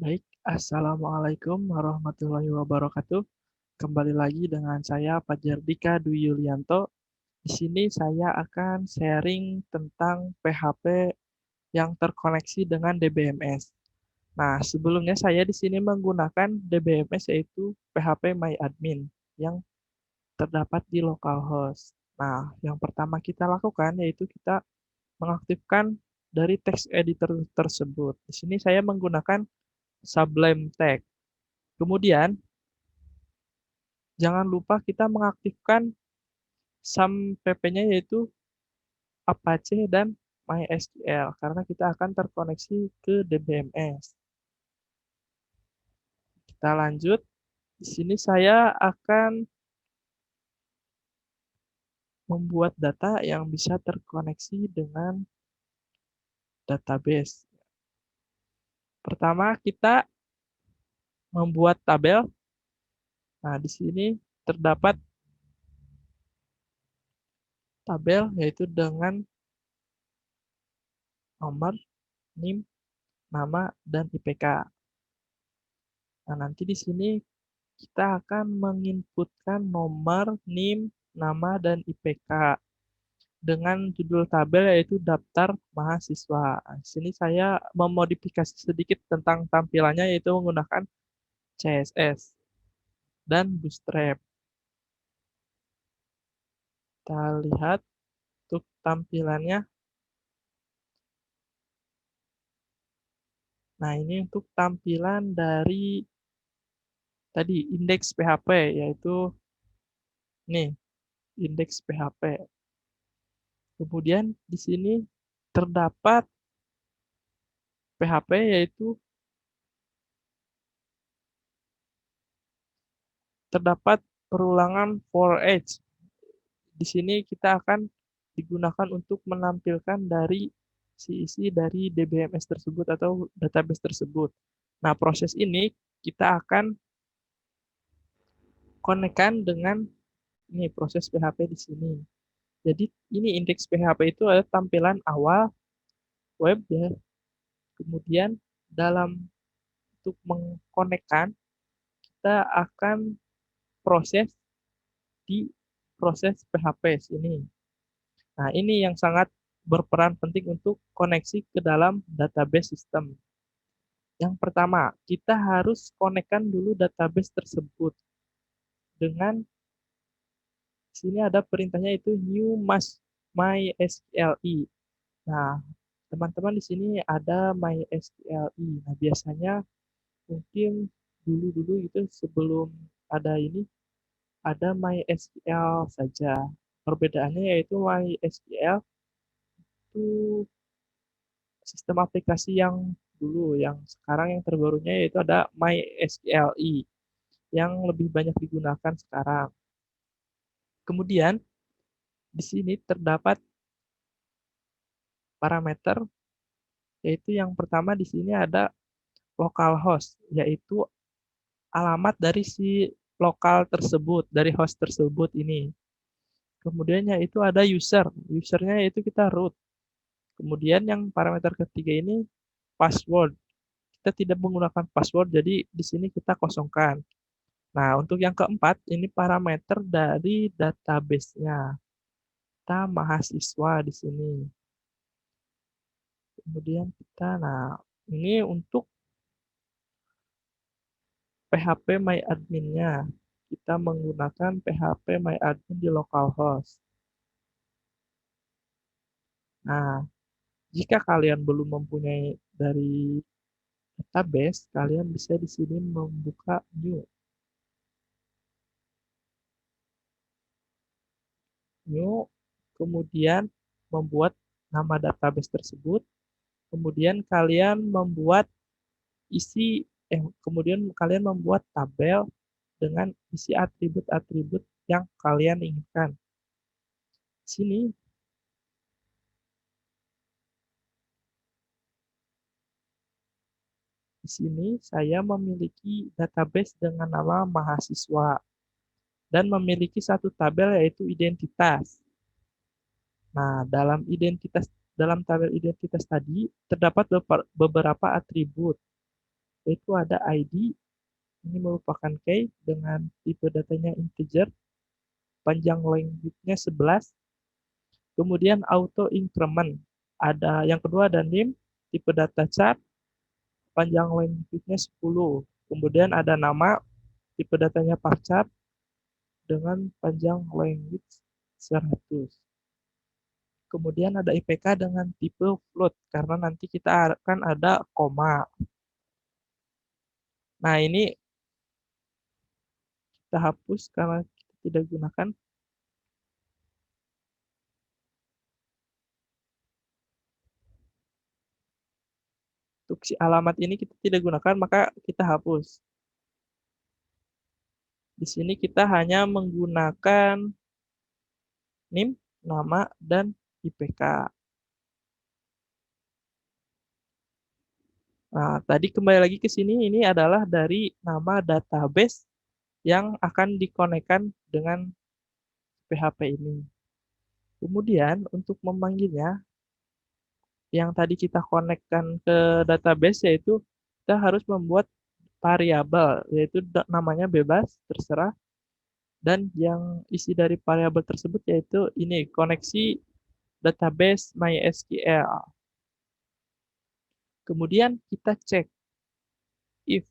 Baik, Assalamualaikum warahmatullahi wabarakatuh. Kembali lagi dengan saya Fajar Dika Dwi Yulianto. Di sini saya akan sharing tentang PHP yang terkoneksi dengan DBMS. Nah, sebelumnya saya di sini menggunakan DBMS yaitu PHP MyAdmin yang terdapat di localhost. Nah, yang pertama kita lakukan yaitu kita mengaktifkan dari text editor tersebut. Di sini saya menggunakan Sublime Text. Kemudian, jangan lupa kita mengaktifkan SAM PP-nya yaitu Apache dan MySQL karena kita akan terkoneksi ke DBMS. Kita lanjut. Di sini saya akan membuat data yang bisa terkoneksi dengan database. Pertama, kita membuat tabel. Nah, di sini terdapat tabel yaitu dengan nomor, NIM, nama, dan IPK. Nah, nanti di sini kita akan menginputkan nomor, NIM, nama, dan IPK dengan judul tabel yaitu daftar mahasiswa. Di sini saya memodifikasi sedikit tentang tampilannya yaitu menggunakan CSS dan Bootstrap. Kita lihat untuk tampilannya. Nah, ini untuk tampilan dari tadi indeks PHP yaitu nih, indeks PHP. Kemudian di sini terdapat PHP yaitu terdapat perulangan for each. Di sini kita akan digunakan untuk menampilkan dari isi dari DBMS tersebut atau database tersebut. Nah, proses ini kita akan konekkan dengan ini proses PHP di sini. Jadi ini indeks PHP itu adalah tampilan awal web ya. Kemudian dalam untuk mengkonekkan kita akan proses di proses PHP sini. Nah, ini yang sangat berperan penting untuk koneksi ke dalam database sistem. Yang pertama, kita harus konekkan dulu database tersebut dengan sini ada perintahnya itu new mysqli. Nah, teman-teman di sini ada mysqli. Nah, biasanya mungkin dulu-dulu itu sebelum ada ini ada MySQL saja. Perbedaannya yaitu MySQL itu sistem aplikasi yang dulu, yang sekarang yang terbarunya yaitu ada MySQLi yang lebih banyak digunakan sekarang. Kemudian di sini terdapat parameter yaitu yang pertama di sini ada localhost yaitu alamat dari si lokal tersebut, dari host tersebut ini. Kemudian yaitu ada user, usernya yaitu kita root. Kemudian yang parameter ketiga ini password. Kita tidak menggunakan password, jadi di sini kita kosongkan. Nah, untuk yang keempat, ini parameter dari database-nya. Kita mahasiswa di sini. Kemudian nah, ini untuk PHP MyAdmin-nya. Kita menggunakan PHP MyAdmin di localhost. Nah, jika kalian belum mempunyai dari database, kalian bisa di sini membuka new. New, kemudian membuat nama database tersebut, kemudian kalian membuat kemudian kalian membuat tabel dengan isi atribut-atribut yang kalian inginkan. Sini di sini saya memiliki database dengan nama mahasiswa dan memiliki satu tabel yaitu identitas. Nah, dalam tabel identitas tadi terdapat beberapa atribut. yaitu ada ID, ini merupakan key dengan tipe datanya integer, panjang length-nya 11, kemudian auto increment. Ada yang kedua ada name, tipe data chart, panjang length-nya 10. Kemudian ada nama, tipe datanya parchart dengan panjang length 100. Kemudian ada IPK dengan tipe float karena nanti kita akan ada koma. Nah, ini kita hapus karena kita tidak gunakan. Untuk si alamat ini kita tidak gunakan, maka kita hapus. Di sini kita hanya menggunakan NIM, nama, dan IPK. Nah, tadi kembali lagi ke sini, ini adalah dari nama database yang akan dikonekkan dengan PHP ini. Kemudian untuk memanggilnya, yang tadi kita konekkan ke database yaitu kita harus membuat variabel, yaitu namanya bebas, terserah. Dan yang isi dari variabel tersebut yaitu ini, koneksi database MySQL. Kemudian kita cek if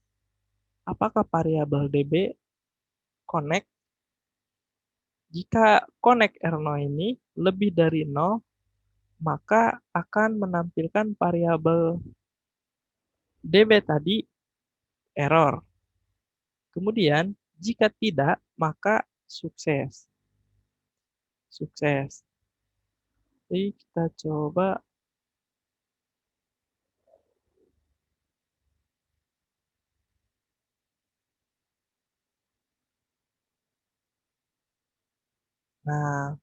apakah variabel DB connect. Jika connect R0 ini lebih dari 0, maka akan menampilkan variabel DB tadi error. Kemudian, jika tidak, maka sukses. Sukses. Jadi kita coba. Nah,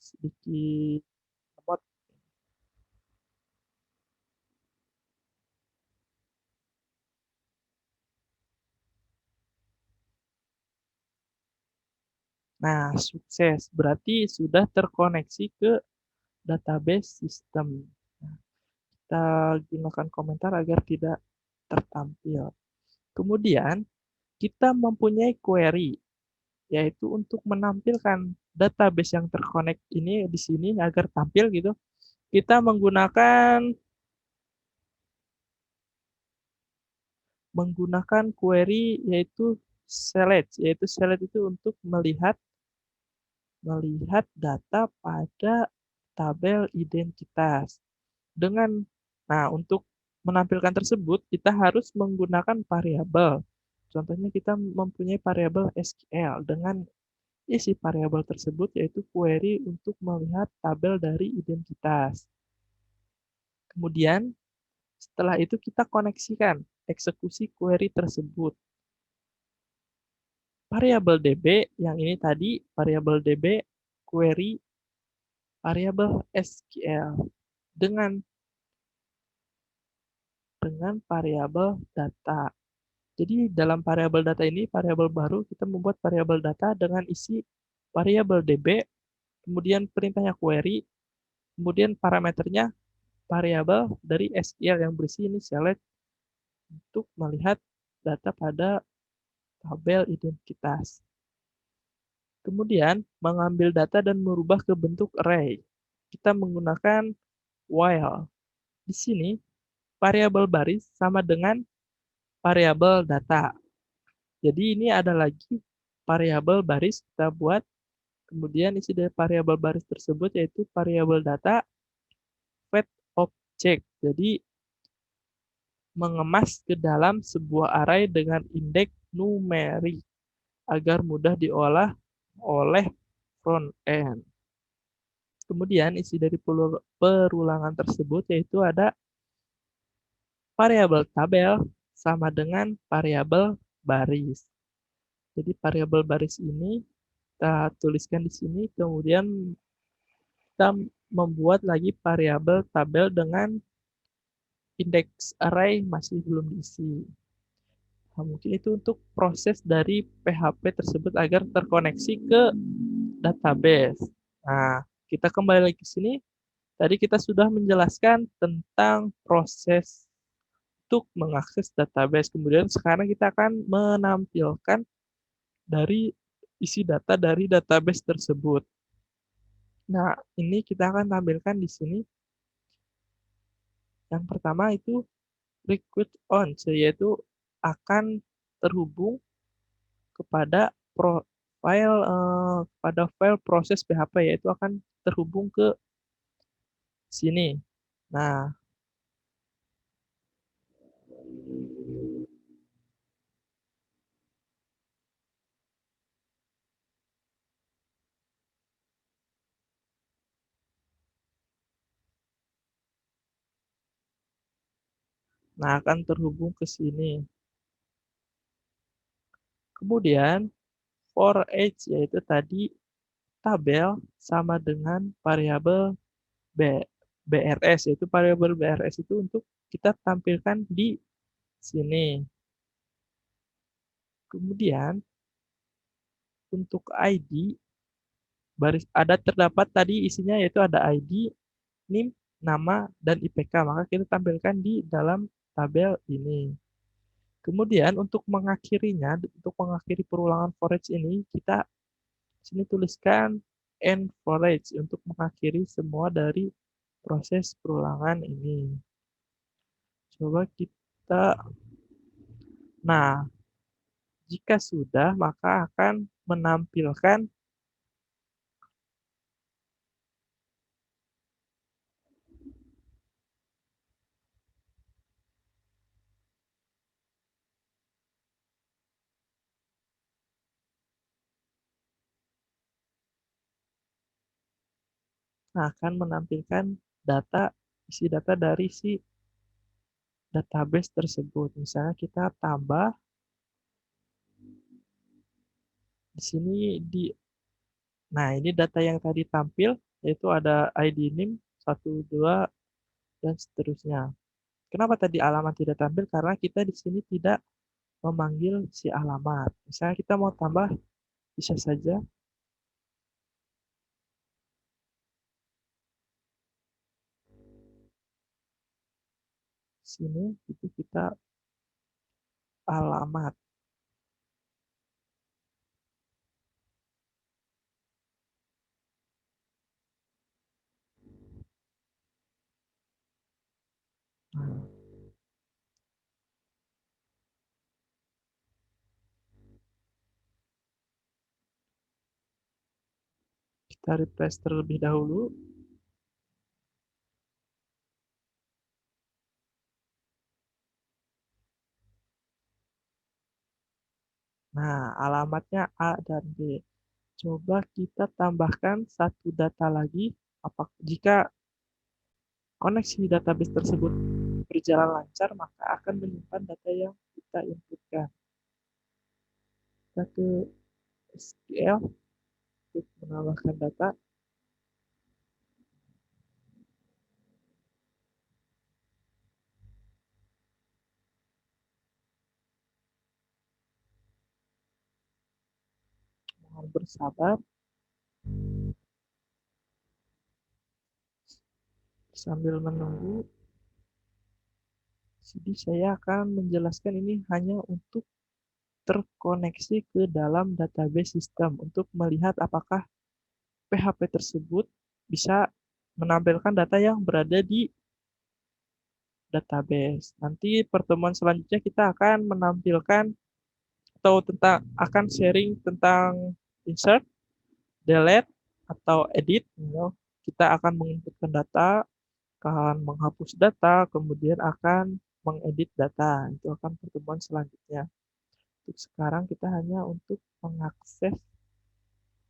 sedikit lemot. Nah, sukses. Berarti sudah terkoneksi ke database sistem. Nah, kita gunakan komentar agar tidak tertampil. Kemudian, kita mempunyai query, yaitu untuk menampilkan database yang terkonek ini di sini agar tampil gitu. Kita menggunakan query yaitu select, yaitu select itu untuk melihat data pada tabel identitas. Nah, untuk menampilkan tersebut kita harus menggunakan variabel. Contohnya kita mempunyai variabel SQL dengan isi variabel tersebut yaitu query untuk melihat tabel dari identitas. Kemudian setelah itu kita koneksikan eksekusi query tersebut. Variabel DB yang ini tadi variabel DB query variabel SQL dengan variabel data. Jadi dalam variabel data ini variabel baru kita membuat variabel data dengan isi variabel DB, kemudian perintahnya query, kemudian parameternya variabel dari SQL yang berisi ini select untuk melihat data pada tabel identitas. Kemudian mengambil data dan merubah ke bentuk array. Kita menggunakan while. Di sini variabel baris sama dengan variabel data. Jadi ini ada lagi variabel baris kita buat. Kemudian isi dari variabel baris tersebut yaitu variabel data fed object. Jadi mengemas ke dalam sebuah array dengan indeks numerik agar mudah diolah oleh front end. Kemudian isi dari perulangan tersebut yaitu ada variabel tabel sama dengan variabel baris. Jadi variabel baris ini kita tuliskan di sini, kemudian kita membuat lagi variabel tabel dengan indeks array masih belum diisi. Nah, mungkin itu untuk proses dari PHP tersebut agar terkoneksi ke database. Nah, kita kembali lagi ke sini. Tadi kita sudah menjelaskan tentang proses untuk mengakses database. Kemudian sekarang kita akan menampilkan dari isi data dari database tersebut. Nah, ini kita akan tampilkan di sini. Yang pertama itu request on, yaitu akan terhubung kepada file proses PHP, yaitu akan terhubung ke sini. Nah, akan terhubung ke sini. Kemudian for each, yaitu tadi tabel sama dengan variabel BRS, yaitu variabel BRS itu untuk kita tampilkan di sini. Kemudian untuk ID terdapat tadi isinya, yaitu ada ID, NIM, nama, dan IPK, maka kita tampilkan di dalam tabel ini. Kemudian untuk mengakhirinya, untuk mengakhiri perulangan for each ini, kita sini tuliskan end for each untuk mengakhiri semua dari proses perulangan ini. Coba kita, nah, jika sudah, maka akan menampilkan isi data dari si database tersebut. Misalnya kita tambah di sini nah ini data yang tadi tampil, yaitu ada ID NIM 1, 2, dan seterusnya. Kenapa tadi alamat tidak tampil? Karena kita di sini tidak memanggil si alamat. Misalnya kita mau tambah, bisa saja sini itu kita alamat. Nah, kita refresh terlebih dahulu. Nah, alamatnya A dan B. Coba kita tambahkan satu data lagi. Jika koneksi database tersebut berjalan lancar, maka akan menyimpan data yang kita inputkan. Kita ke SQL untuk menambahkan data. Mohon bersabar sambil menunggu. Jadi saya akan menjelaskan ini hanya untuk terkoneksi ke dalam database sistem untuk melihat apakah PHP tersebut bisa menampilkan data yang berada di database. Nanti pertemuan selanjutnya kita akan menampilkan atau akan sharing tentang insert, delete, atau edit. Kita akan menginputkan data, akan menghapus data, kemudian akan mengedit data. Itu akan pertemuan selanjutnya. Untuk sekarang kita hanya untuk mengakses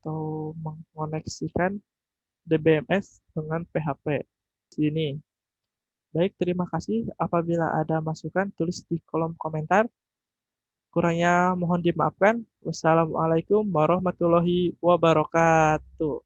atau mengoneksikan DBMS dengan PHP. Sini. Baik, terima kasih. Apabila ada masukan, tulis di kolom komentar. Kurangnya mohon dimaafkan. Wassalamualaikum warahmatullahi wabarakatuh.